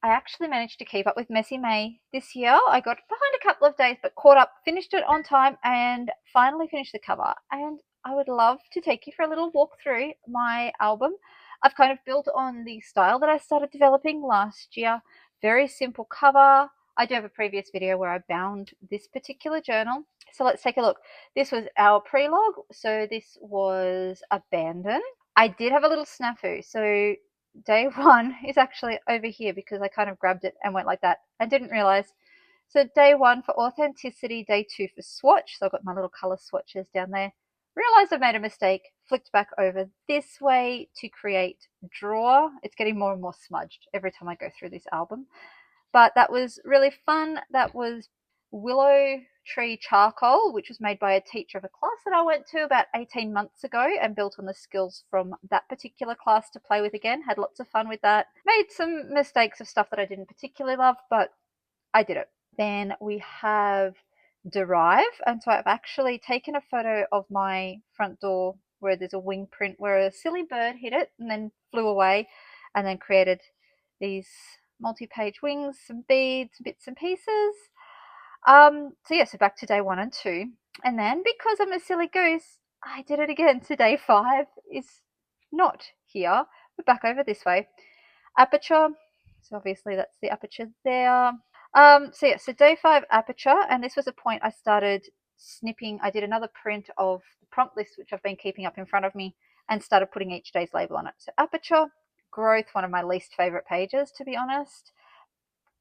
I actually managed to keep up with Messy May this year. I got behind a couple of days, but caught up, finished it on time, and finally finished the cover. And I would love to take you for a little walk through my album. I've kind of built on the style that I started developing last year. Very simple cover. I do have a previous video where I bound this particular journal. So let's take a look. This was our prelogue. So this was Abandon. I did have a little snafu. So day one is actually over here because I kind of grabbed it and went like that and didn't realize. So day one for authenticity, day two for swatch. So I've got my little color swatches down there. Realized I've made a mistake, flicked back over this way to create drawer. It's getting more and more smudged every time I go through this album. But that was really fun. That was willow tree charcoal, which was made by a teacher of a class that I went to about 18 months ago and built on the skills from that particular class to play with again. Had lots of fun with that. Made some mistakes of stuff that I didn't particularly love, but I did it. Then we have Derive, and so I've actually taken a photo of my front door where there's a wing print where a silly bird hit it and then flew away, and then created these multi-page wings, some beads, bits and pieces. So yeah, so back to day one and two. And then because I'm a silly goose, I did it again. So day five is not here, but back over this way. Aperture. So obviously that's the aperture there. So yeah, so day five aperture, and this was a point I started snipping. I did another print of the prompt list, which I've been keeping up in front of me, and started putting each day's label on it. So aperture, growth, one of my least favorite pages, to be honest.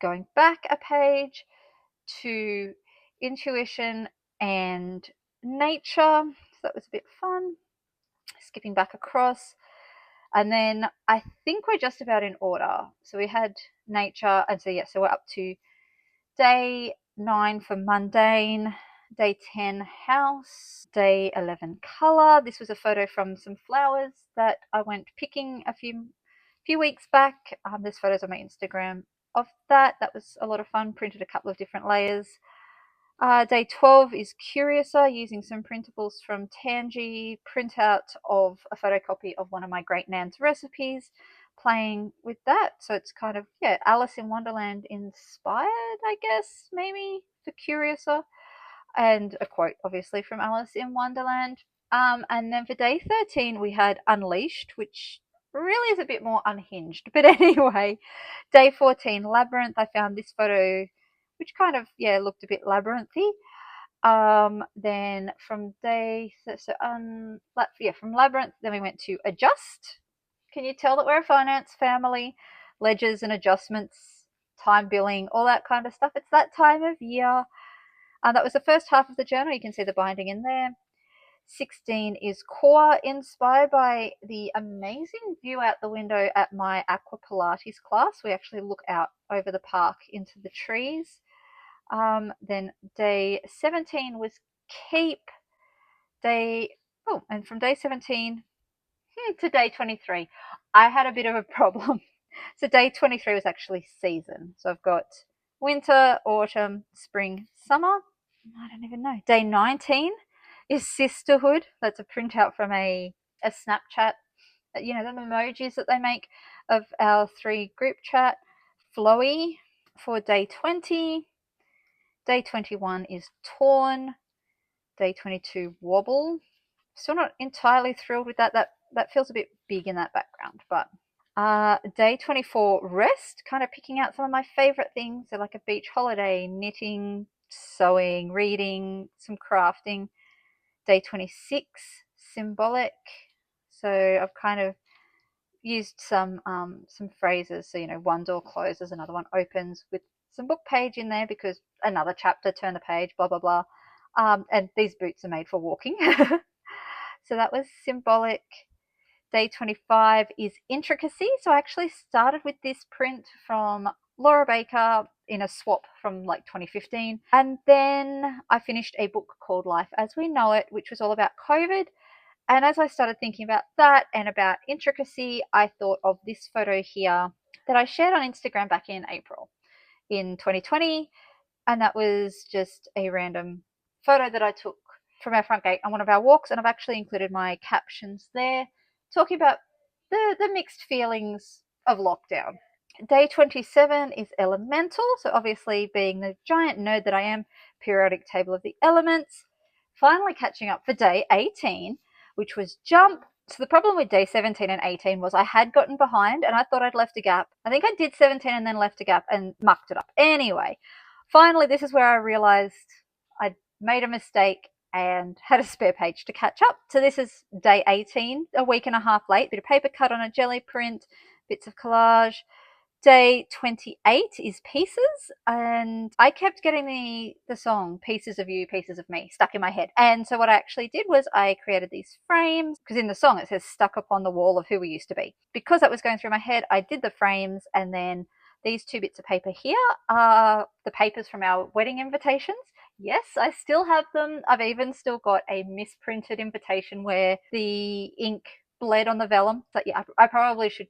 Going back a page to intuition and nature. So that was a bit fun. Skipping back across. And then I think we're just about in order. So we had nature, and so yeah, so we're up to day 9 for mundane, day 10 house, day 11 color. This was a photo from some flowers that I went picking a few weeks back. There's photos on my Instagram of that. That was a lot of fun. Printed a couple of different layers. Day 12 is Curiouser, using some printables from Tangy, printout of a photocopy of one of my great Nan's recipes, playing with that. So it's kind of, yeah, Alice in Wonderland inspired, I guess, maybe, for Curiouser. And a quote, obviously, from Alice in Wonderland. And then for day 13, we had Unleashed, which really is a bit more unhinged. But anyway, day 14, Labyrinth. I found this photo which kind of, yeah, looked a bit labyrinthy. Then from from Labyrinth, then we went to Adjust. Can you tell that we're a finance family? Ledgers and adjustments, time billing, all that kind of stuff. It's that time of year. That was the first half of the journal. You can see the binding in there. 16 is Core, inspired by the amazing view out the window at my Aqua Pilates class. We actually look out over the park into the trees. Then day 17 was Keep. And from day 17 to day 23, I had a bit of a problem. So day 23 was actually Season. So I've got winter, autumn, spring, summer. I don't even know. Day 19 is Sisterhood. That's a printout from a Snapchat, you know, the emojis that they make of our 3 group chat. Flowy for day 20. Day 21 is Torn. Day 22, Wobble. Still not entirely thrilled with that. That feels a bit big in that background. But day 24, Rest. Kind of picking out some of my favorite things. So like a beach holiday, knitting, sewing, reading, some crafting. Day 26, Symbolic. So I've kind of used some phrases. So, you know, one door closes, another one opens, with some book page in there because another chapter, turn the page, blah, blah, blah. And these boots are made for walking. So that was Symbolic. Day 25 is Intricacy. So I actually started with this print from Laura Baker in a swap from like 2015. And then I finished a book called Life as We Know It, which was all about COVID. And as I started thinking about that and about intricacy, I thought of this photo here that I shared on Instagram back in April in 2020. And that was just a random photo that I took from our front gate on one of our walks. And I've actually included my captions there, talking about the mixed feelings of lockdown. Day 27 is elemental, so obviously being the giant nerd that I am, periodic table of the elements. Finally catching up for day 18, which was jump. So the problem with day 17 and 18 was I had gotten behind and I thought I'd left a gap. I think I did 17 and then left a gap and mucked it up. Anyway, finally this is where I realized I'd made a mistake and had a spare page to catch up. So this is day 18, a week and a half late. Bit of paper cut on a jelly print, bits of collage. Day 28 is pieces, and I kept getting the song Pieces of You, Pieces of Me stuck in my head. And so what I actually did was I created these frames, because in the song it says stuck upon the wall of who we used to be. Because that was going through my head, I did the frames, and then these 2 bits of paper here are the papers from our wedding invitations. Yes, I still have them. I've even still got a misprinted invitation where the ink bled on the vellum. So yeah, I probably should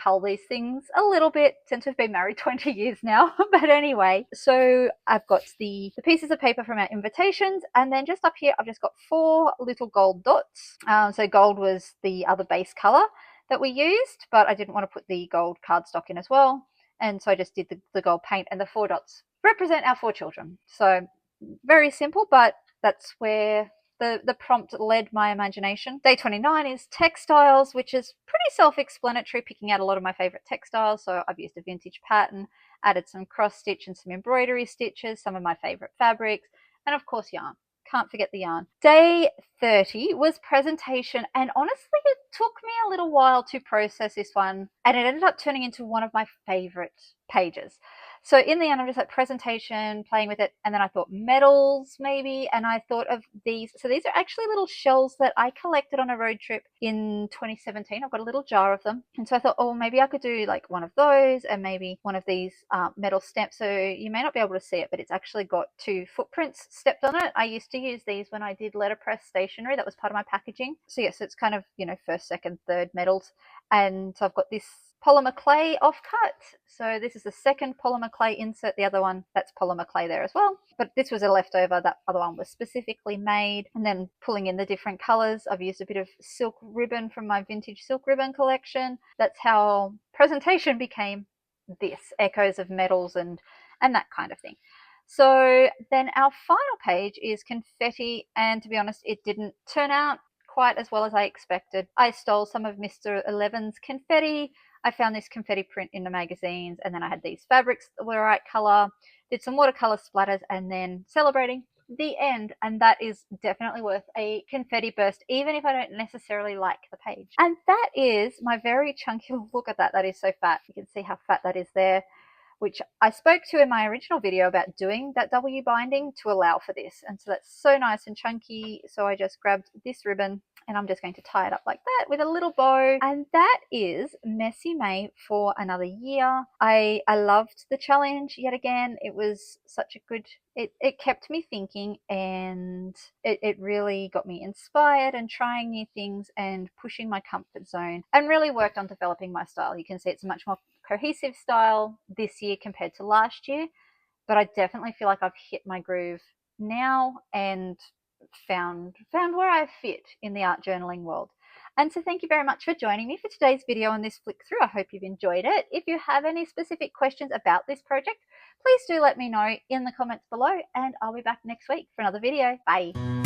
cull these things a little bit since we've been married 20 years now. But anyway, so I've got the pieces of paper from our invitations, and then just up here, I've just got 4 little gold dots. So gold was the other base color that we used, but I didn't want to put the gold cardstock in as well. And so I just did the gold paint, and the 4 dots represent our 4 children. So very simple, but that's where the prompt led my imagination. Day 29 is textiles, which is pretty self-explanatory, picking out a lot of my favorite textiles. So I've used a vintage pattern, added some cross stitch and some embroidery stitches, some of my favorite fabrics, and of course yarn. Can't forget the yarn. Day 30 was presentation, and honestly it took me a little while to process this one, and it ended up turning into one of my favorite pages. So in the end, I'm just like presentation, playing with it, and then I thought medals maybe, and I thought of these. So these are actually little shells that I collected on a road trip in 2017. I've got a little jar of them, and so I thought, oh, maybe I could do like one of those, and maybe one of these metal stamps. So you may not be able to see it, but it's actually got 2 footprints stepped on it. I used to use these when I did letterpress stationery. That was part of my packaging. So yes, it's kind of first, second, third medals, and so I've got this polymer clay offcut. So this is the second polymer clay insert. The other one, that's polymer clay there as well. But this was a leftover. That other one was specifically made. And then pulling in the different colors, I've used a bit of silk ribbon from my vintage silk ribbon collection. That's how presentation became this, echoes of metals and that kind of thing. So then our final page is confetti, and to be honest, it didn't turn out quite as well as I expected. I stole some of Mr. Eleven's confetti. I found this confetti print in the magazines, and then I had these fabrics that were the right color, did some watercolor splatters, and then celebrating the end. And that is definitely worth a confetti burst, even if I don't necessarily like the page. And that is my very chunky, look at that, that is so fat. You can see how fat that is there, which I spoke to in my original video about doing that W binding to allow for this. And so that's so nice and chunky. So I just grabbed this ribbon and I'm just going to tie it up like that with a little bow. And that is Messy May for another year. I loved the challenge yet again. It was such a good, it kept me thinking, and it really got me inspired and trying new things and pushing my comfort zone, and really worked on developing my style. You can see it's much more cohesive style this year compared to last year, but I definitely feel like I've hit my groove now and found where I fit in the art journaling world. And so thank you very much for joining me for today's video on this flick through. I hope you've enjoyed it. If you have any specific questions about this project, please do let me know in the comments below, and I'll be back next week for another video. Bye.